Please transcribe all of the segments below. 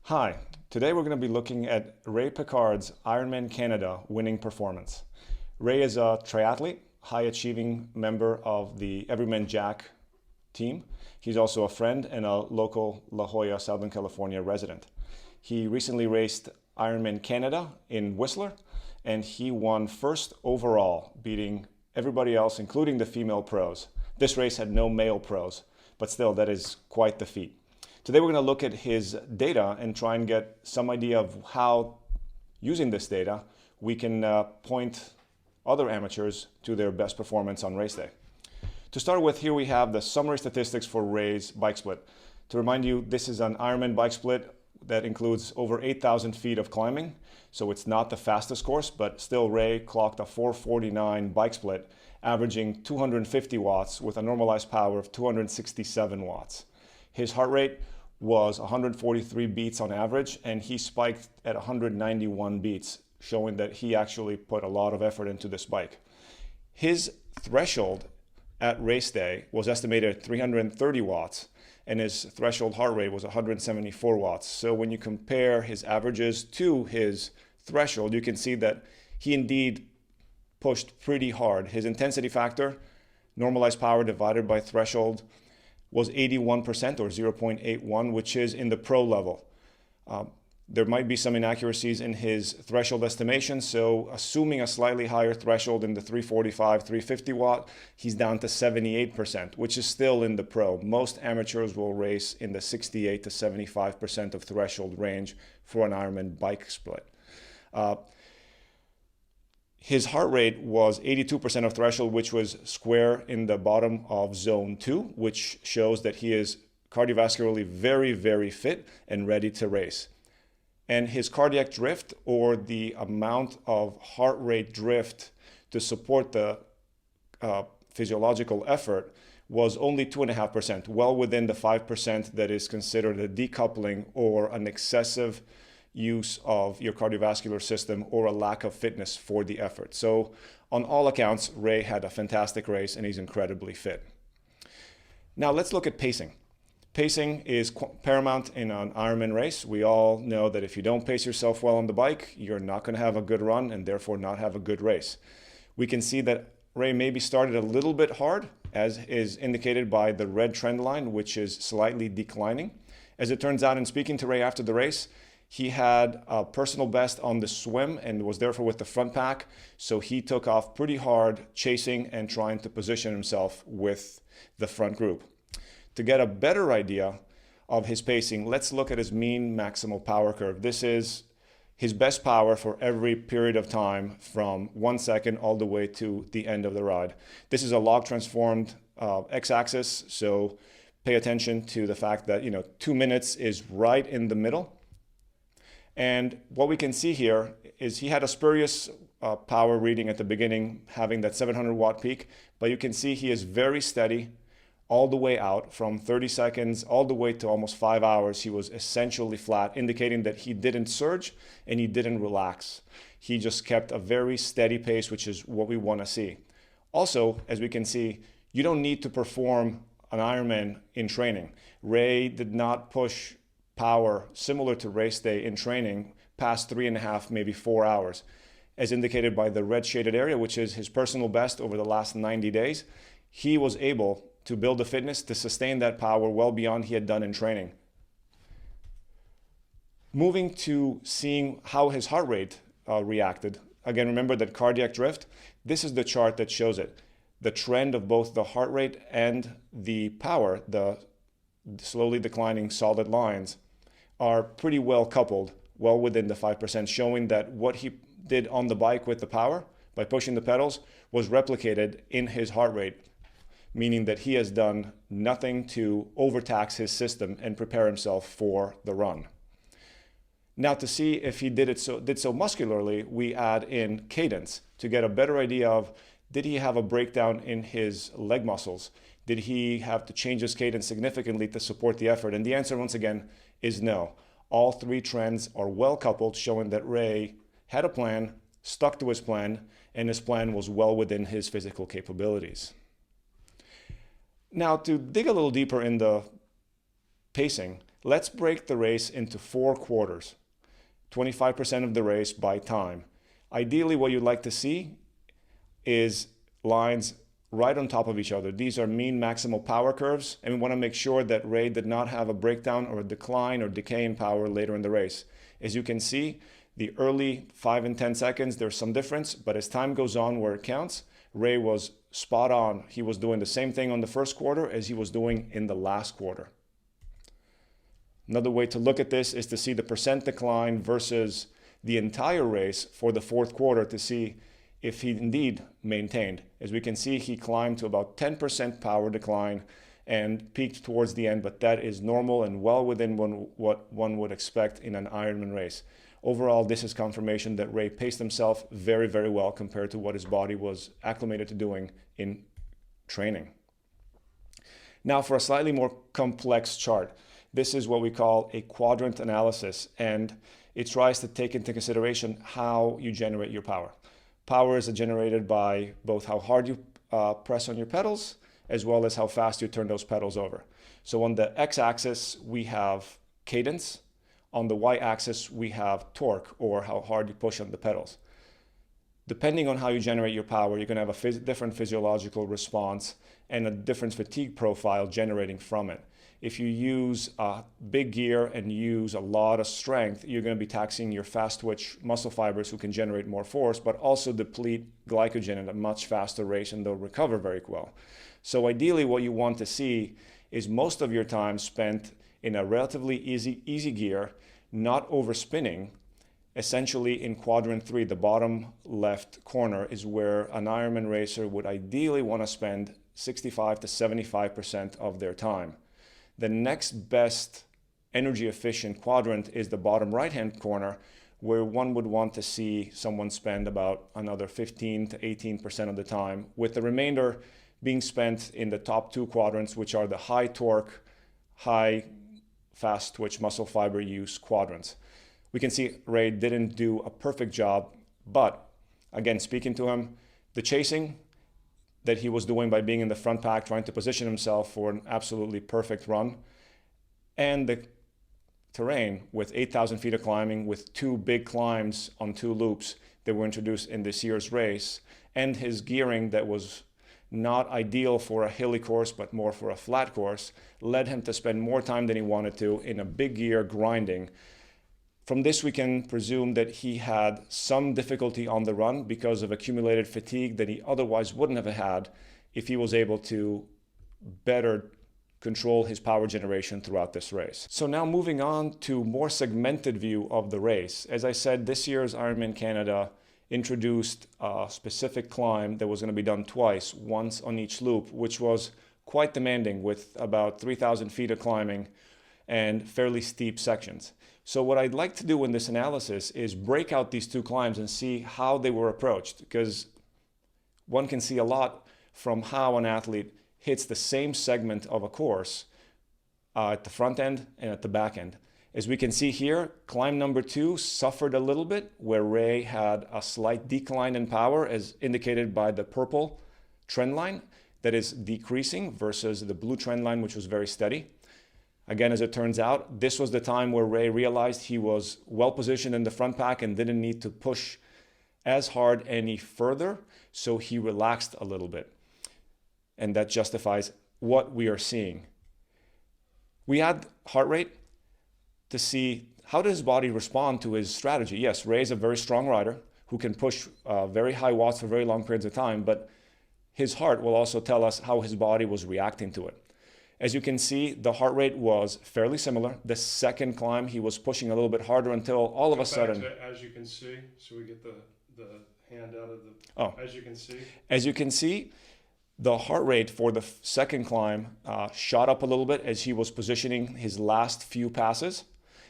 Hi, today we're going to be looking at Ray Picard's Ironman Canada winning performance. Ray is a triathlete, high-achieving member of the Everyman Jack team. He's also a friend and a local La Jolla, Southern California resident. He recently raced Ironman Canada in Whistler, and he won first overall, beating everybody else, including the female pros. This race had no male pros, but still, that is quite the feat. Today we're going to look at his data and try and get some idea of how, using this data, we can point other amateurs to their best performance on race day. To start with, here we have the summary statistics for Ray's bike split. To remind you, this is an Ironman bike split that includes over 8,000 feet of climbing, so it's not the fastest course, but still Ray clocked a 4:49 bike split, averaging 250 watts with a normalized power of 267 watts. His heart rate was 143 beats on average, and he spiked at 191 beats, showing that he actually put a lot of effort into this bike. His threshold at race day was estimated at 330 watts, and his threshold heart rate was 174 watts. So when you compare his averages to his threshold, you can see that he indeed pushed pretty hard. His intensity factor, normalized power divided by threshold, was 81% or 0.81, which is in the pro level. There might be some inaccuracies in his threshold estimation, so assuming a slightly higher threshold in the 345, 350 watt, he's down to 78%, which is still in the pro. Most amateurs will race in the 68 to 75% of threshold range for an Ironman bike split. His heart rate was 82% of threshold, which was square in the bottom of zone 2, which shows that he is cardiovascularly very, very fit and ready to race. And his cardiac drift, or the amount of heart rate drift to support the physiological effort, was only 2.5%, well within the 5% that is considered a decoupling or an excessive use of your cardiovascular system or a lack of fitness for the effort. So on all accounts, Ray had a fantastic race and he's incredibly fit. Now let's look at pacing. Pacing is paramount in an Ironman race. We all know that if you don't pace yourself well on the bike, you're not going to have a good run and therefore not have a good race. We can see that Ray maybe started a little bit hard, as is indicated by the red trend line, which is slightly declining. As it turns out, in speaking to Ray after the race, he had a personal best on the swim and was therefore with the front pack, so he took off pretty hard, chasing and trying to position himself with the front group. To get a better idea of his pacing, let's look at his mean maximal power curve. This is his best power for every period of time from 1 second all the way to the end of the ride. This is a log transformed x-axis, so pay attention to the fact that 2 minutes is right in the middle. And what we can see here is he had a spurious power reading at the beginning, having that 700 watt peak, but you can see he is very steady all the way out. From 30 seconds all the way to almost 5 hours, he was essentially flat, indicating that he didn't surge and he didn't relax. He just kept a very steady pace, which is what we want to see. Also, as we can see, you don't need to perform an Ironman in training. Ray did not push power similar to race day in training past 3.5, maybe 4 hours. As indicated by the red shaded area, which is his personal best over the last 90 days, he was able to build the fitness to sustain that power well beyond he had done in training. Moving to seeing how his heart rate reacted. Again, remember that cardiac drift, this is the chart that shows it. The trend of both the heart rate and the power, the slowly declining solid lines, are pretty well coupled, well within the 5%, showing that what he did on the bike with the power, by pushing the pedals, was replicated in his heart rate, meaning that he has done nothing to overtax his system and prepare himself for the run. Now, to see if he did so muscularly, we add in cadence to get a better idea of, did he have a breakdown in his leg muscles? Did he have to change his cadence significantly to support the effort? And the answer, once again, is no. All three trends are well coupled, showing that Ray had a plan, stuck to his plan, and his plan was well within his physical capabilities. Now, to dig a little deeper in the pacing, Let's break the race into 4 quarters, 25% of the race by time. Ideally, what you'd like to see is lines right on top of each other. These are mean maximal power curves, and we want to make sure that Ray did not have a breakdown or a decline or decay in power later in the race. As you can see, the early 5 and 10 seconds, there's some difference, but as time goes on where it counts, Ray was spot on. He was doing the same thing on the first quarter as he was doing in the last quarter. Another way to look at this is to see the percent decline versus the entire race for the fourth quarter to see if he indeed maintained. As we can see, he climbed to about 10% power decline and peaked towards the end, but that is normal and well within what one would expect in an Ironman race. Overall, this is confirmation that Ray paced himself very, very well compared to what his body was acclimated to doing in training. Now for a slightly more complex chart. This is what we call a quadrant analysis, and it tries to take into consideration how you generate your power. Power is generated by both how hard you press on your pedals, as well as how fast you turn those pedals over. So on the x-axis, we have cadence. On the y-axis, we have torque, or how hard you push on the pedals. Depending on how you generate your power, you're going to have a different physiological response and a different fatigue profile generating from it. If you use a big gear and use a lot of strength, you're going to be taxing your fast twitch muscle fibers who can generate more force, but also deplete glycogen at a much faster rate, and they'll recover very well. So ideally, what you want to see is most of your time spent in a relatively easy gear, not overspinning. Essentially in quadrant 3, the bottom left corner is where an Ironman racer would ideally want to spend 65 to 75% of their time. The next best energy efficient quadrant is the bottom right hand corner, where one would want to see someone spend about another 15 to 18% of the time, with the remainder being spent in the top 2 quadrants, which are the high torque, high fast twitch muscle fiber use quadrants. We can see Ray didn't do a perfect job, but again, speaking to him, the chasing that he was doing by being in the front pack, trying to position himself for an absolutely perfect run, and the terrain with 8,000 feet of climbing, with 2 big climbs on 2 loops that were introduced in this year's race, and his gearing that was not ideal for a hilly course, but more for a flat course, led him to spend more time than he wanted to in a big gear grinding. From this, we can presume that he had some difficulty on the run because of accumulated fatigue that he otherwise wouldn't have had if he was able to better control his power generation throughout this race. So now moving on to more segmented view of the race. As I said, this year's Ironman Canada introduced a specific climb that was going to be done twice, once on each loop, which was quite demanding with about 3,000 feet of climbing and fairly steep sections. So what I'd like to do in this analysis is break out these 2 climbs and see how they were approached, because one can see a lot from how an athlete hits the same segment of a course at the front end and at the back end. As we can see here, climb number 2 suffered a little bit, where Ray had a slight decline in power as indicated by the purple trend line that is decreasing versus the blue trend line, which was very steady. Again, as it turns out, this was the time where Ray realized he was well positioned in the front pack and didn't need to push as hard any further, so he relaxed a little bit. And that justifies what we are seeing. We had heart rate to see how does his body respond to his strategy. Yes, Ray is a very strong rider who can push very high watts for very long periods of time, but his heart will also tell us how his body was reacting to it. As you can see, the heart rate was fairly similar. The second climb, he was pushing a little bit harder until all of a sudden... As you can see, so we get the hand out of the... Oh. As you can see. As you can see, the heart rate for the second climb shot up a little bit as he was positioning his last few passes,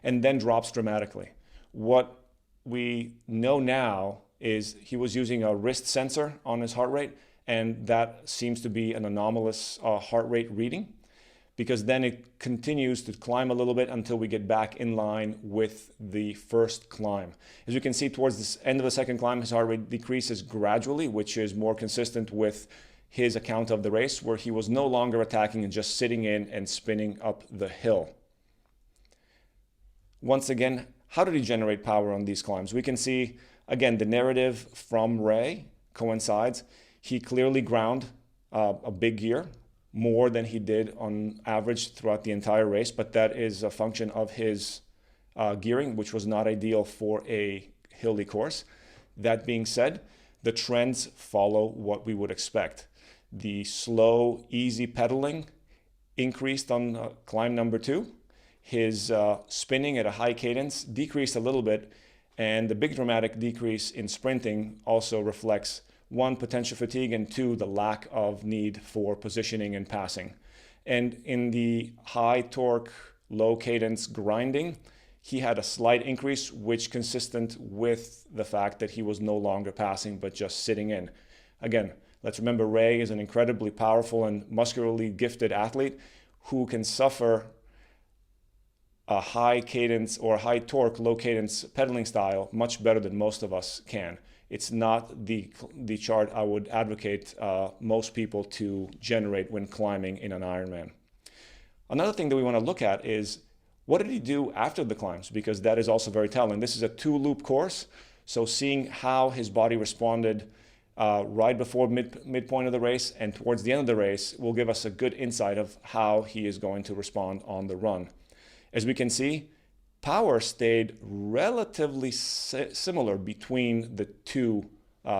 and then drops dramatically. What we know now is he was using a wrist sensor on his heart rate, and that seems to be an anomalous heart rate reading, because then it continues to climb a little bit until we get back in line with the first climb. As you can see, towards the end of the second climb, his heart rate decreases gradually, which is more consistent with his account of the race, where he was no longer attacking and just sitting in and spinning up the hill. Once again, how did he generate power on these climbs? We can see, again, the narrative from Ray coincides. He clearly ground a big gear, more than he did on average throughout the entire race, but that is a function of his gearing, which was not ideal for a hilly course. That being said, the trends follow what we would expect. The slow, easy pedaling increased on climb number 2. His spinning at a high cadence decreased a little bit, and the big dramatic decrease in sprinting also reflects, 1, potential fatigue, and 2, the lack of need for positioning and passing. And in the high torque, low cadence grinding, he had a slight increase, which consistent with the fact that he was no longer passing, but just sitting in. Again, let's remember Ray is an incredibly powerful and muscularly gifted athlete who can suffer a high cadence or high torque, low cadence pedaling style much better than most of us can. It's not the chart I would advocate most people to generate when climbing in an Ironman. Another thing that we want to look at is, what did he do after the climbs? Because that is also very telling. This is a 2-loop course, so seeing how his body responded right before midpoint of the race and towards the end of the race will give us a good insight of how he is going to respond on the run. As we can see, power stayed relatively similar between the two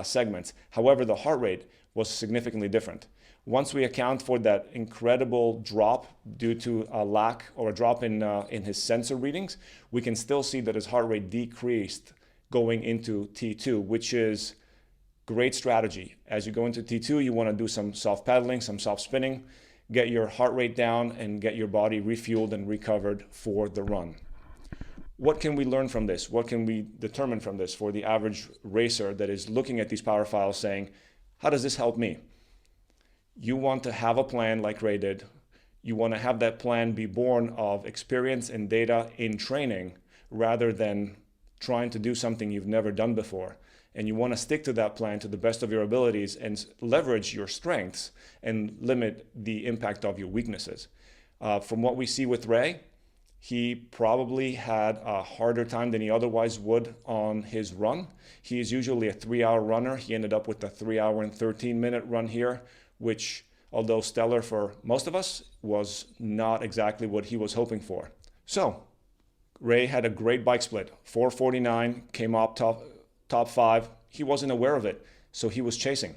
segments. However, the heart rate was significantly different. Once we account for that incredible drop due to a lack or a drop in his sensor readings, we can still see that his heart rate decreased going into T2, which is great strategy. As you go into T2, you want to do some soft paddling, some soft spinning, get your heart rate down and get your body refueled and recovered for the run. What can we learn from this? What can we determine from this for the average racer that is looking at these power files saying, how does this help me? You want to have a plan like Ray did. You want to have that plan be born of experience and data in training rather than trying to do something you've never done before. And you want to stick to that plan to the best of your abilities and leverage your strengths and limit the impact of your weaknesses. From what we see with Ray, he probably had a harder time than he otherwise would on his run. He is usually a 3-hour runner. He ended up with a 3-hour and 13-minute run here, which, although stellar for most of us, was not exactly what he was hoping for. So, Ray had a great bike split. 4:49, came up top 5. He wasn't aware of it, so he was chasing.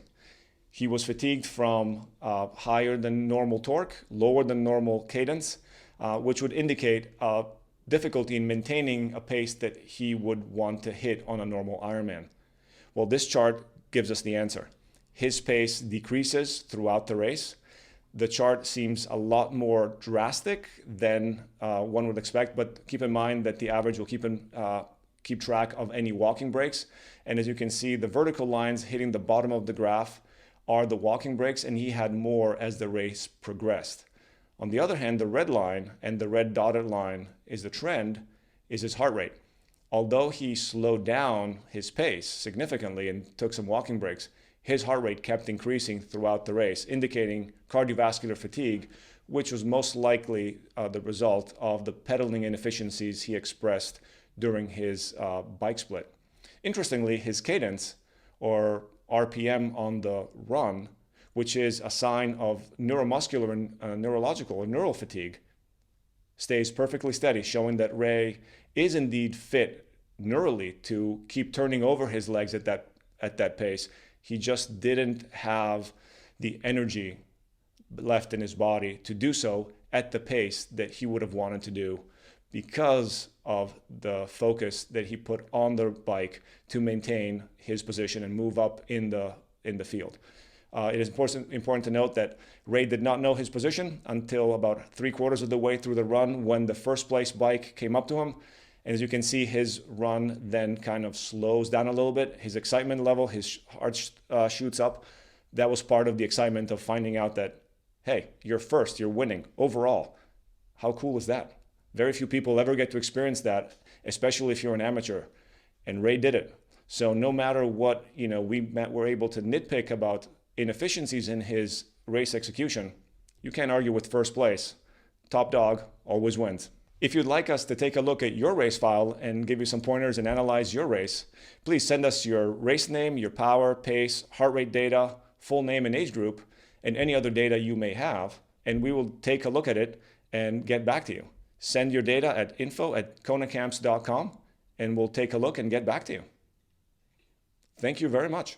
He was fatigued from higher than normal torque, lower than normal cadence, which would indicate difficulty in maintaining a pace that he would want to hit on a normal Ironman. Well, this chart gives us the answer. His pace decreases throughout the race. The chart seems a lot more drastic than one would expect, but keep in mind that the average will keep track of any walking breaks. And as you can see, the vertical lines hitting the bottom of the graph are the walking breaks, and he had more as the race progressed. On the other hand, the red line and the red dotted line is the trend, is his heart rate. Although he slowed down his pace significantly and took some walking breaks, his heart rate kept increasing throughout the race, indicating cardiovascular fatigue, which was most likely the result of the pedaling inefficiencies he expressed during his bike split. Interestingly, his cadence, or RPM on the run, which is a sign of neuromuscular and neurological or neural fatigue, stays perfectly steady, showing that Ray is indeed fit neurally to keep turning over his legs at that pace. He just didn't have the energy left in his body to do so at the pace that he would have wanted to do because of the focus that he put on the bike to maintain his position and move up in the field. It is important to note that Ray did not know his position until about 3/4 of the way through the run when the first place bike came up to him. And as you can see, his run then kind of slows down a little bit. His excitement level, his heart shoots up. That was part of the excitement of finding out that, hey, you're first, you're winning overall. How cool is that? Very few people ever get to experience that, especially if you're an amateur. And Ray did it. So no matter what, we were able to nitpick about inefficiencies in his race execution, you can't argue with first place. Top dog always wins. If you'd like us to take a look at your race file and give you some pointers and analyze your race, please send us your race name, your power, pace, heart rate data, full name and age group, and any other data you may have, and we will take a look at it and get back to you. Send your data at info@konacamps.com, and we'll take a look and get back to you. Thank you very much.